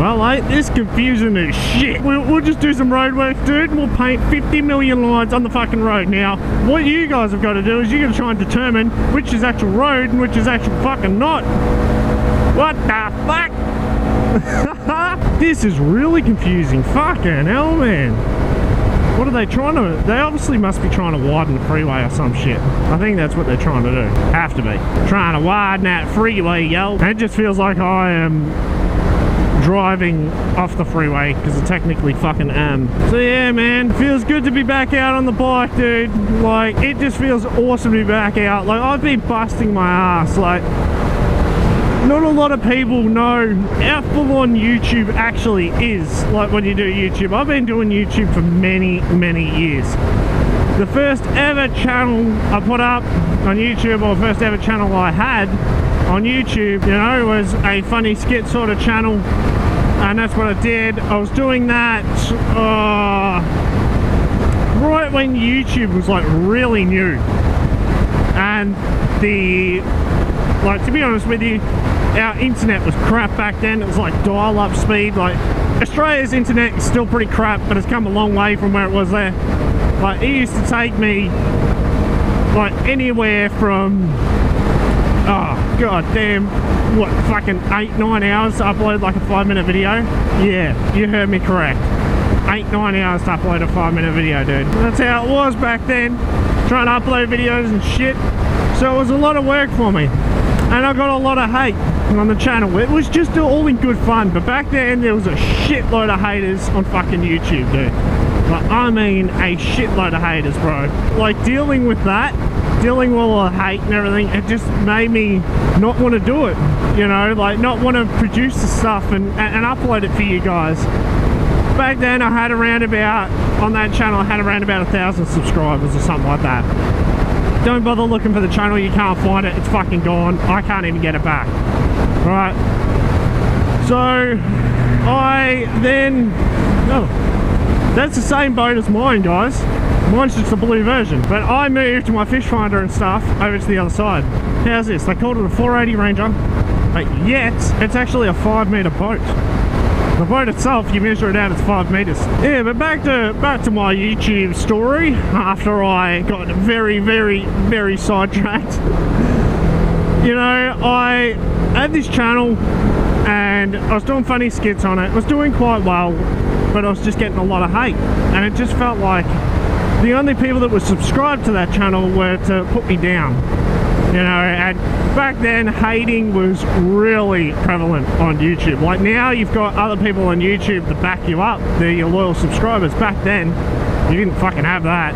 Well, ain't this confusing as shit. We'll just do some road work, dude, and we'll paint 50 million lines on the fucking road. Now, what you guys have got to do is you're going to try and determine which is actual road and which is actual fucking not. What the fuck? This is really confusing. Fucking hell, man. What are they trying to... They obviously must be trying to widen the freeway or some shit. I think that's what they're trying to do. Have to be. Trying to widen that freeway, yo. It just feels like I am driving off the freeway, because I technically fucking am. So yeah, man, feels good to be back out on the bike, dude. Like, it just feels awesome to be back out. Like, I've been busting my ass. Like, not a lot of people know how full on YouTube actually is, like when you do YouTube. I've been doing YouTube for many, many years. The first ever channel I put up on YouTube, or first ever channel I had on YouTube, you know, was a funny skit sort of channel, and that's what I did. I was doing that right when YouTube was like really new, and like, to be honest with you, our internet was crap back then. It was like dial-up speed. Like, Australia's internet is still pretty crap, but it's come a long way from where it was there. Like, it used to take me like anywhere from, oh god damn, what, fucking 8-9 hours to upload like a 5-minute video. Yeah, you heard me correct. 8-9 hours to upload a 5-minute video, dude. That's how it was back then, trying to upload videos and shit. So it was a lot of work for me, and I got a lot of hate on the channel. It was just all in good fun, but back then there was a shitload of haters on fucking YouTube, dude. Like, I mean a shitload of haters, bro. Like, dealing with that, dealing with all the hate and everything, it just made me not want to do it, you know, like not want to produce the stuff and upload it for you guys. Back then I had around about, on that channel I had around about 1,000 subscribers or something like that. Don't bother looking for the channel, you can't find it, it's fucking gone. I can't even get it back. Right. So I then, oh, that's the same boat as mine, guys. Mine's just a blue version. But I moved my fish finder and stuff over to the other side. How's this? They called it a 480 Ranger, but yet it's actually a 5-meter boat. The boat itself, you measure it out, it's 5 meters. Yeah, but back to my YouTube story, after I got very, very, very sidetracked. You know, I had this channel and I was doing funny skits on it. I was doing quite well, but I was just getting a lot of hate. And it just felt like the only people that were subscribed to that channel were to put me down. You know, and back then hating was really prevalent on YouTube. Like, now you've got other people on YouTube that back you up, they're your loyal subscribers. Back then you didn't fucking have that,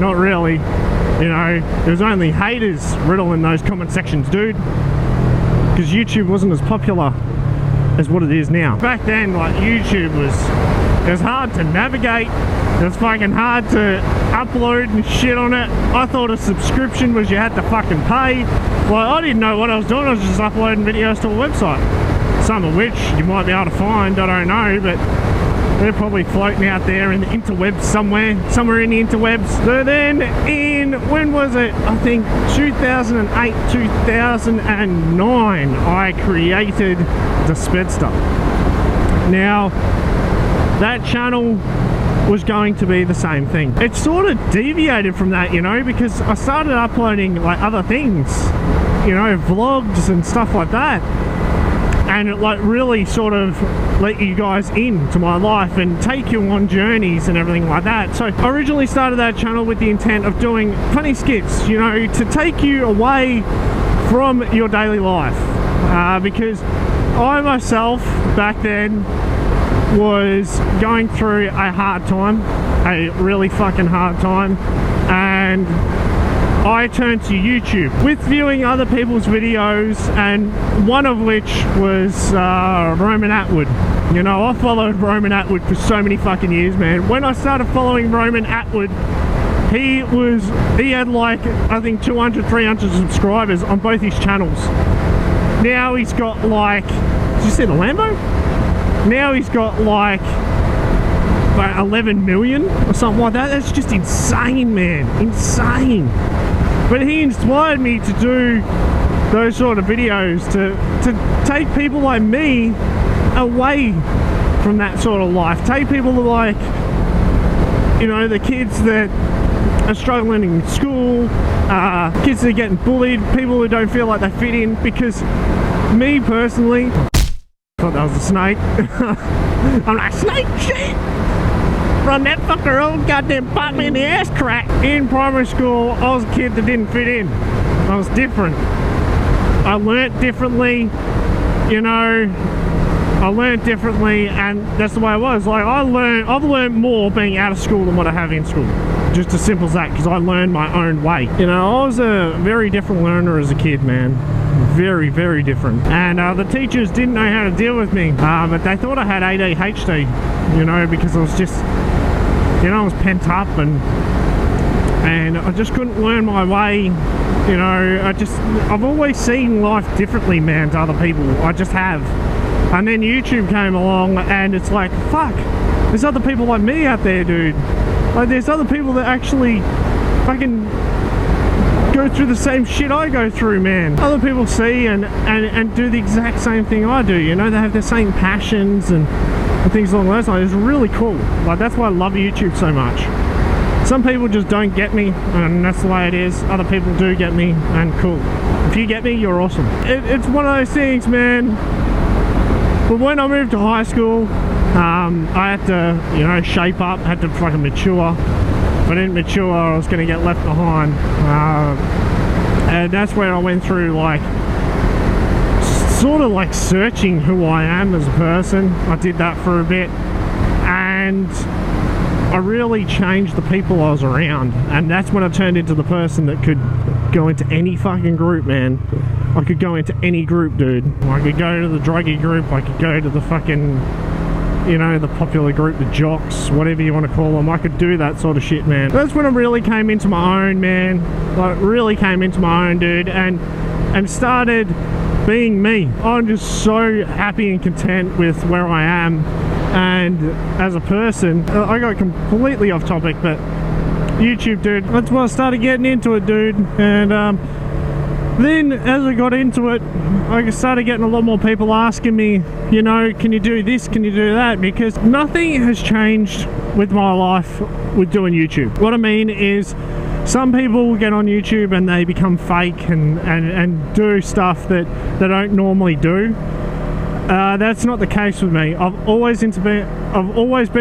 not really. You know, there was only haters riddling those comment sections, dude, because YouTube wasn't as popular as what it is now. Back then, like, YouTube it was hard to navigate. It was fucking hard to upload and shit on it. I thought a subscription was you had to fucking pay. Well, I didn't know what I was doing. I was just uploading videos to a website, some of which you might be able to find, I don't know, but they're probably floating out there in the interwebs somewhere in the interwebs. So then when was it? I think 2008, 2009, I created DaSpedza. Now, that channel was going to be the same thing. It sort of deviated from that, you know, because I started uploading like other things, you know, vlogs and stuff like that, and it like really sort of let you guys into my life and take you on journeys and everything like that. So I originally started that channel with the intent of doing funny skits, you know, to take you away from your daily life, because I myself back then was going through a hard time, a really fucking hard time, and I turned to YouTube with viewing other people's videos, and one of which was Roman Atwood. You know, I followed Roman Atwood for so many fucking years, man. When I started following Roman Atwood, he had like, I think 200, 300 subscribers on both his channels. Now he's got like, did you see the Lambo? Now he's got like 11 million or something like that. That's just insane, man. Insane. But he inspired me to do those sort of videos, to take people like me away from that sort of life. Take people like, you know, the kids that are struggling in school, kids that are getting bullied, people who don't feel like they fit in. Because me personally, thought that was a snake. I'm like, snake shit! Run that fucker over, goddamn pop me in the ass crack. In primary school, I was a kid that didn't fit in. I was different. I learnt differently, you know. I learnt differently, and that's the way I was. Like, I've learned more being out of school than what I have in school. Just as simple as that, because I learned my own way. You know, I was a very different learner as a kid, man. Very, very different. And the teachers didn't know how to deal with me, but they thought I had ADHD, you know, because I was just, you know, I was pent up, and I just couldn't learn my way. You know, I've always seen life differently, man, to other people. I just have. And then YouTube came along, and it's like, fuck, there's other people like me out there, dude. Like, there's other people that actually fucking go through the same shit I go through, man. Other people see and do the exact same thing I do, you know. They have the same passions and things along those lines. It's really cool. Like, that's why I love YouTube so much. Some people just don't get me, and that's the way it is. Other people do get me, and cool. If you get me, you're awesome. It's one of those things, man. But when I moved to high school, I had to, you know, shape up, had to fucking mature. If I didn't mature, I was going to get left behind. And that's where I went through, like, sort of like searching who I am as a person. I did that for a bit, and I really changed the people I was around. And that's when I turned into the person that could go into any fucking group, man. I could go into any group, dude. I could go to the druggy group, I could go to the fucking, you know, the popular group, the jocks, whatever you want to call them. I could do that sort of shit, man. That's when I really came into my own, man. Like, really came into my own, dude, and started being me. I'm just so happy and content with where I am. And as a person, I got completely off topic, but YouTube, dude, that's why I started getting into it, dude. And then as I got into it, I started getting a lot more people asking me, you know, can you do this, can you do that? Because nothing has changed with my life with doing YouTube. What I mean is, some people get on YouTube and they become fake and do stuff that they don't normally do. That's not the case with me. I've always been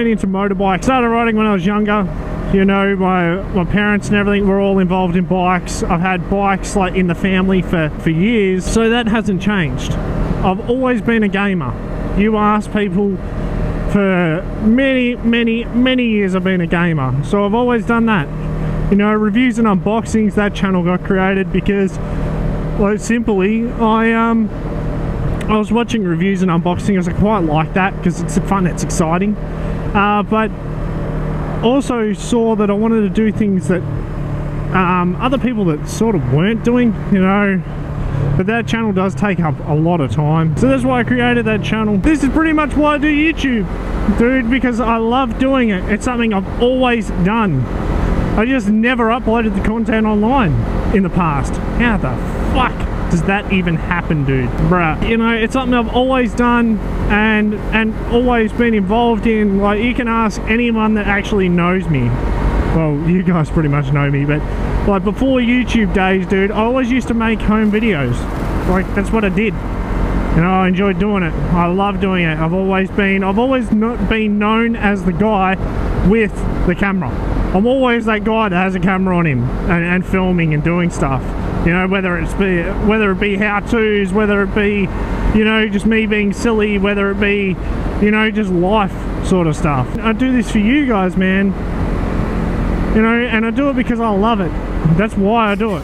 into motorbikes. Started riding when I was younger. You know, my parents and everything were all involved in bikes. I've had bikes like in the family for years, so that hasn't changed. I've always been a gamer. You ask people, for many years I've been a gamer, so I've always done that. You know, reviews and unboxings, that channel got created because, like, simply, I was watching reviews and unboxings. I quite like that because it's fun, it's exciting, but also saw that I wanted to do things that other people that sort of weren't doing, you know. But that channel does take up a lot of time, so that's why I created that channel. This is pretty much why I do YouTube, dude, because I love doing it. It's something I've always done. I just never uploaded the content online in the past. How the fuck does that even happen, dude? Bruh, you know, it's something I've always done and always been involved in. Like, you can ask anyone that actually knows me. Well, you guys pretty much know me, but like before YouTube days, dude, I always used to make home videos. Like, that's what I did. You know, I enjoyed doing it. I love doing it. I've always not been known as the guy with the camera. I'm always that guy that has a camera on him and filming and doing stuff. You know, whether it be how-tos, whether it be, you know, just me being silly, whether it be, you know, just life sort of stuff. I do this for you guys, man. You know, and I do it because I love it. That's why I do it.